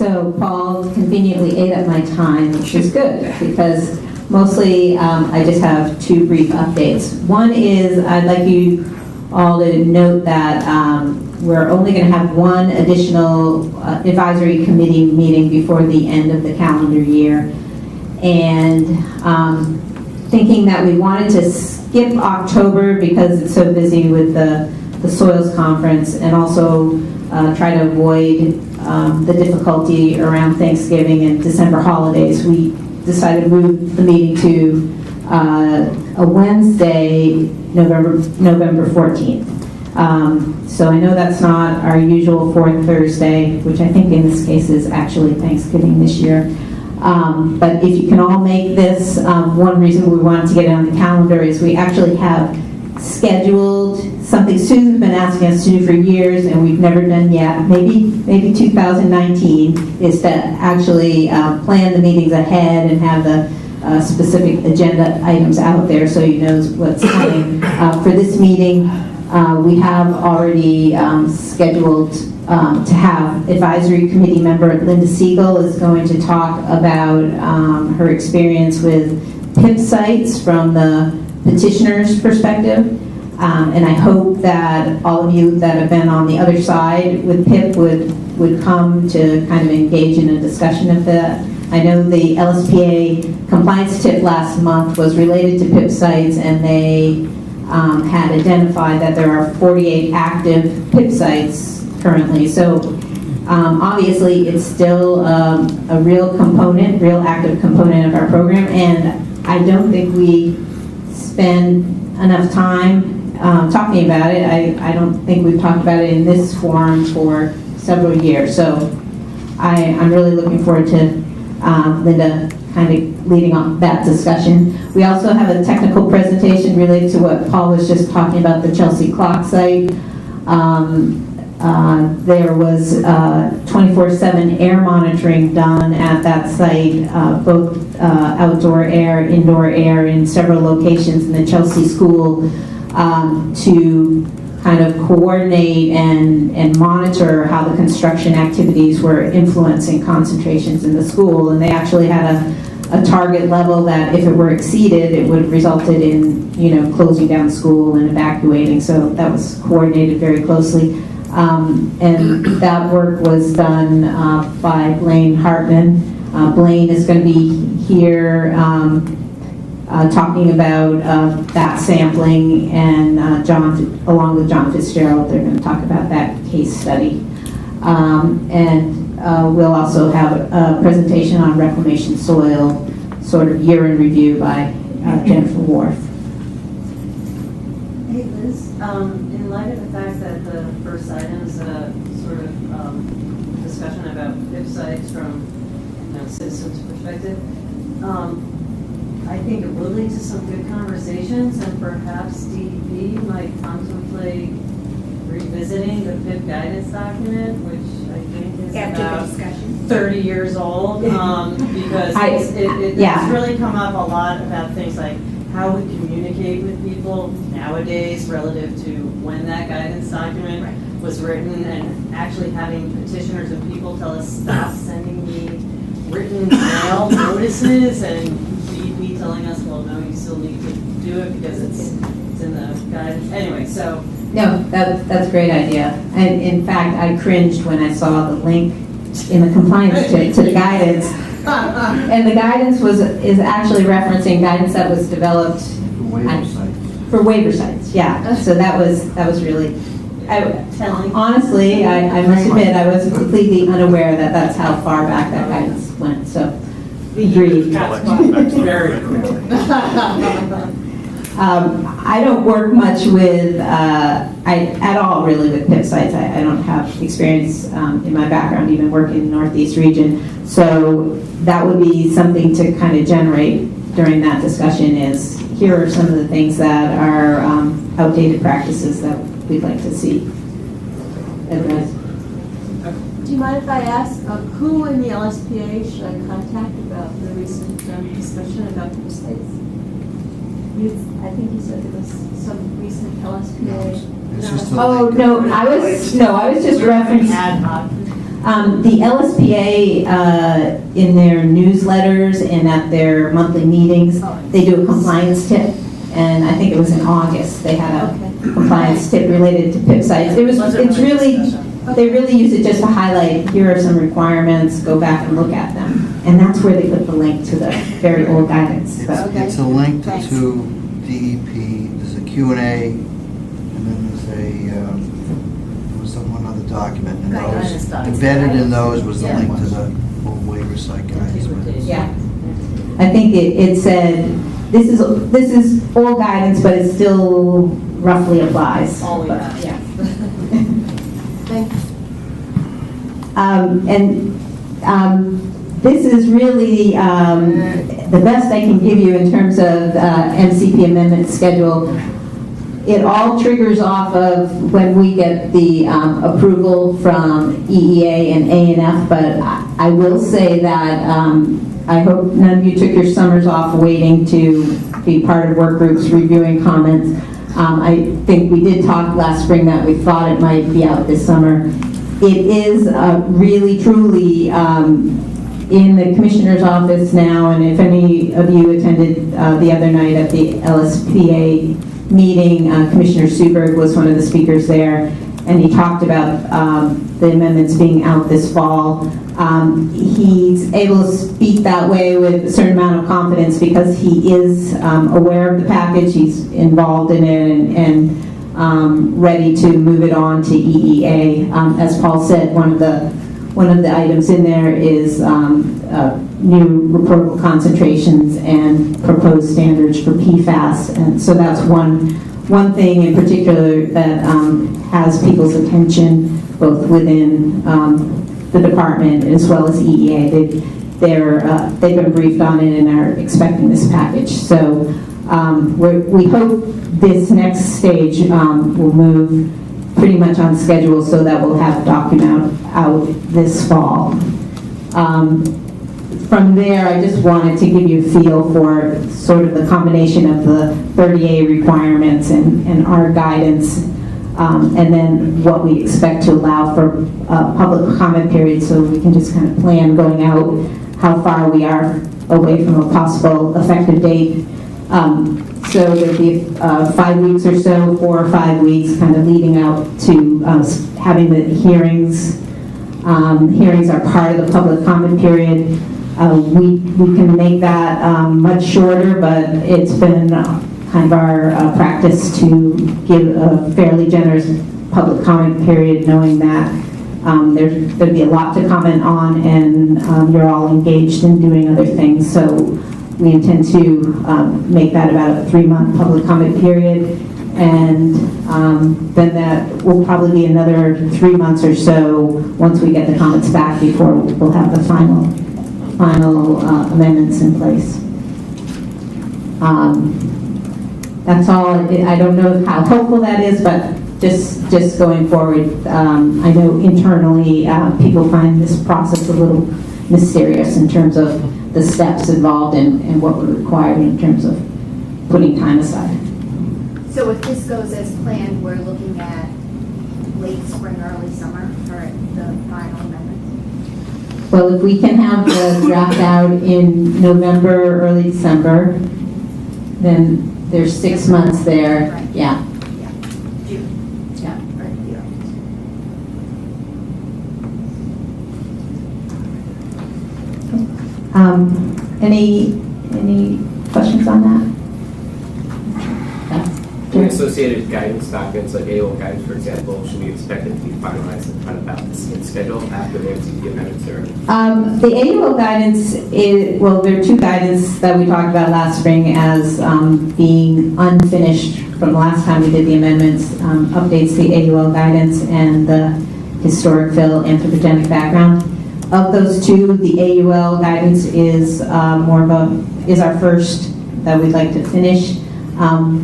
So Paul conveniently ate up my time, which is good, because mostly I just have two brief updates. One is I'd like you all to note that we're only going to have one additional advisory committee meeting before the end of the calendar year. And thinking that we wanted to skip October because it's so busy with the soils conference, and also try to avoid the difficulty around Thanksgiving and December holidays, we decided to move the meeting to a Wednesday, November 14th. So I know that's not our usual fourth Thursday, which I think in this case is actually Thanksgiving this year. But if you can all make this, one reason we wanted to get it on the calendar is we actually have scheduled something Susan's been asking us to do for years and we've never done yet. Maybe 2019 is to actually plan the meetings ahead and have the specific agenda items out there so you know what's coming. For this meeting, we have already scheduled to have advisory committee member Linda Siegel is going to talk about her experience with PIP sites from the petitioner's perspective. And I hope that all of you that have been on the other side with PIP would come to kind of engage in a discussion of that. I know the LSPA compliance tip last month was related to PIP sites, and they had identified that there are 48 active PIP sites currently. So obviously it's still a real active component of our program, and I don't think we spend enough time talking about it. I don't think we've talked about it in this forum for several years. So I'm really looking forward to Linda kind of leading on that discussion. We also have a technical presentation related to what Paul was just talking about, the Chelsea Clock site. There was 24/7 air monitoring done at that site, both outdoor air, indoor air in several locations in the Chelsea school, to kind of coordinate and monitor how the construction activities were influencing concentrations in the school. And they actually had a target level that if it were exceeded, it would have resulted in, closing down school and evacuating. So that was coordinated very closely. And that work was done by Blaine Hartman. Blaine is going to be here talking about that sampling, and along with John Fitzgerald, they're going to talk about that case study. And we'll also have a presentation on reclamation soil, sort of year in review by Jennifer Wharf. Hey Liz, in light of the fact that the first item is a sort of discussion about PIP sites from citizens' perspective, I think it will lead to some good conversations, and perhaps DEP might contemplate revisiting the PIP guidance document, which I think is about 30 years old, because it's really come up a lot about things like how we communicate with people nowadays relative to when that guidance document was written, and actually having petitioners and people tell us, stop sending me written mail notices, and DEP telling us, well, no, you still need to do it because it's in the guidance. Anyway, so. No, that's a great idea. And in fact, I cringed when I saw the link in the compliance tip to the guidance. And the guidance is actually referencing guidance that was developed for waiver sites. Yeah, so that was really telling. Honestly, I must admit I was completely unaware that that's how far back that guidance went. So, agreed. Very quickly. I don't work much with, at all really with PIP sites. I don't have experience in my background even working in the Northeast region. So that would be something to kind of generate during that discussion is, here are some of the things that are outdated practices that we'd like to see addressed. Do you mind if I ask who in the LSPA should I contact about the recent discussion about PIP sites? I think you said there was some recent LSPA. Oh no, I was just referencing. The LSPA, in their newsletters and at their monthly meetings, they do a compliance tip, and I think it was in August, they had a compliance tip related to PIP sites. It's really, they really use it just to highlight, here are some requirements, go back and look at them. And that's where they put the link to the very old guidance. It's a link to DEP, there's a Q&A, and then there's there was some one other document, and those, embedded in those was the link to the old waiver site guidance. Yeah. I think it said, this is old guidance, but it still roughly applies. All we But, have. yeah. Thanks. This is really the best I can give you in terms of MCP amendment schedule. It all triggers off of when we get the approval from EEA and A&F, but I will say that I hope none of you took your summers off waiting to be part of work groups reviewing comments. I think we did talk last spring that we thought it might be out this summer. It is really, truly in the commissioner's office now, and if any of you attended the other night at the LSPA meeting, Commissioner Suberg was one of the speakers there, and he talked about the amendments being out this fall. He's able to speak that way with a certain amount of confidence because he is aware of the package, he's involved in it, and ready to move it on to EEA. As Paul said, one of the items in there is new reportable concentrations and proposed standards for PFAS, and so that's one thing in particular that has people's attention, both within the department as well as EEA. They've been briefed on it and are expecting this package. So we hope this next stage will move pretty much on schedule so that we'll have a document out this fall. From there, I just wanted to give you a feel for sort of the combination of the 30A requirements and our guidance, and then what we expect to allow for public comment period, so we can just kind of plan going out how far we are away from a possible effective date. So there'll be 5 weeks or so, 4 or 5 weeks, kind of leading out to having the hearings. Hearings are part of the public comment period. We can make that much shorter, but it's been kind of our practice to give a fairly generous public comment period, knowing that there's going to be a lot to comment on, and you're all engaged in doing other things. So we intend to make that about a 3-month public comment period, and then that will probably be another 3 months or so once we get the comments back before we'll have the final amendments in place. That's all. I don't know how helpful that is, but just going forward, I know internally people find this process a little mysterious in terms of the steps involved and what we're required in terms of putting time aside. So if this goes as planned, we're looking at late spring, early summer for the final amendment? Well, if we can have the draft out in November, early December, then there's 6 months there. Right. Yeah. Yeah, June. Yeah. Right, yeah. Any questions on that? When associated guidance documents, like AO guidance, for example, should we expect it to be finalized at about the same schedule after the MCP amendments are? The AUL guidance well, there are 2 guidance that we talked about last spring as being unfinished from the last time we did the amendments, updates the AUL guidance and the historic fill anthropogenic background. Of those 2, the AUL guidance is is our first that we'd like to finish.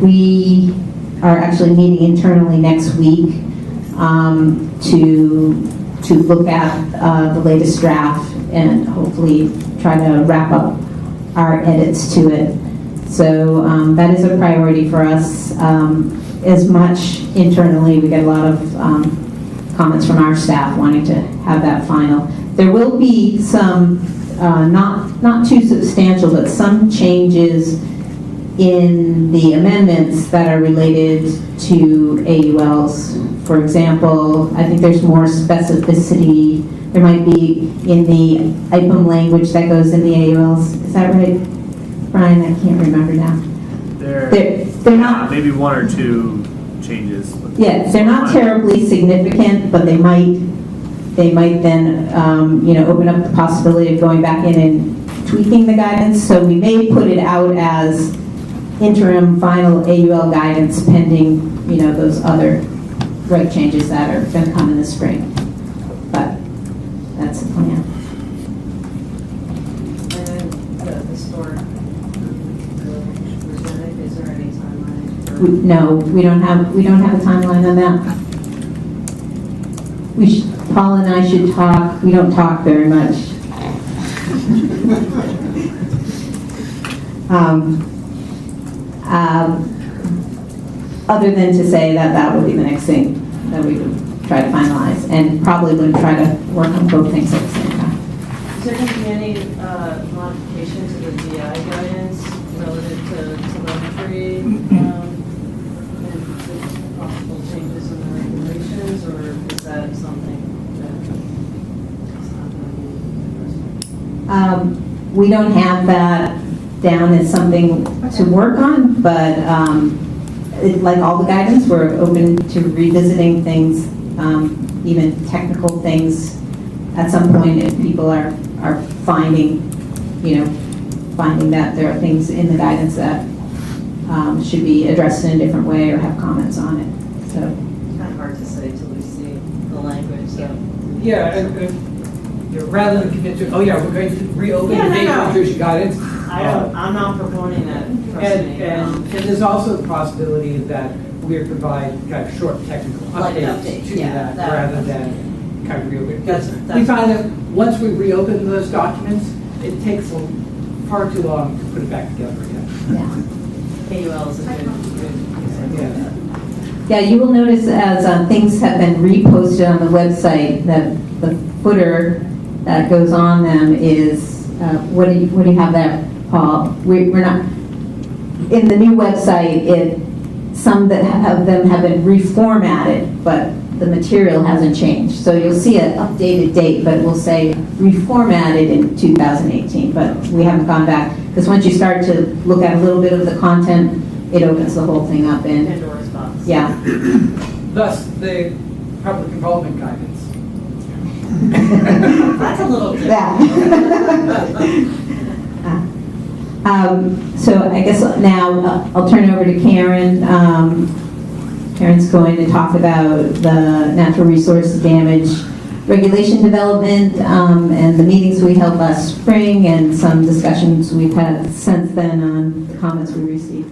We are actually meeting internally next week to look at the latest draft and hopefully try to wrap up our edits to it. So that is a priority for us. As much internally, we get a lot of comments from our staff wanting to have that final. There will be some, not too substantial, but some changes in the amendments that are related to AULs. For example, I think there's more specificity. There might be in the IPM language that goes in the AULs. Is that right, Brian? I can't remember now. They're not. Maybe one or two changes. Yeah, they're not terribly significant, but they might then, open up the possibility of going back in and tweaking the guidance. So we may put it out as interim final AUL guidance pending, those other reg changes that are going to come in the spring. But that's the plan. And then the historic, is there any timeline? No, we don't have a timeline on that. Paul and I should talk. We don't talk very much. Other than to say that would be the next thing that we would try to finalize, and probably would try to work on both things at the same time. Is there going to be any modification to the DI guidance relative to telemetry and the possible changes in the regulations, or is that something that is not going to be addressed? We don't have that down as something to work on, but like all the guidance, we're open to revisiting things, even technical things at some point if people are finding that there are things in the guidance that should be addressed in a different way or have comments on it. So It's kind of hard to say till we see the language, so. Yeah, and rather than commit to, we're going to reopen the data nutrition guidance. I'm not proponing that, trust me. And there's also the possibility that we provide kind of short technical Like updates updates, to yeah, that rather than kind of reopen. That's- We find that once we reopen those documents, it takes far too long to put it back together again. AUL is a good. yeah, you will notice as things have been reposted on the website that the footer that goes on them is what do you have there, Paul? We're not in the new website. Some that of them have been reformatted, but the material hasn't changed. So you'll see an updated date, but it will say reformatted in 2018. But we haven't gone back because once you start to look at a little bit of the content, it opens the whole thing up. And Pandora's box. yeah. Thus, the public involvement guidance. That's a little different. So I guess now I'll turn it over to Karen. Karen's going to talk about the natural resource damage regulation development and the meetings we held last spring and some discussions we've had since then on the comments we received.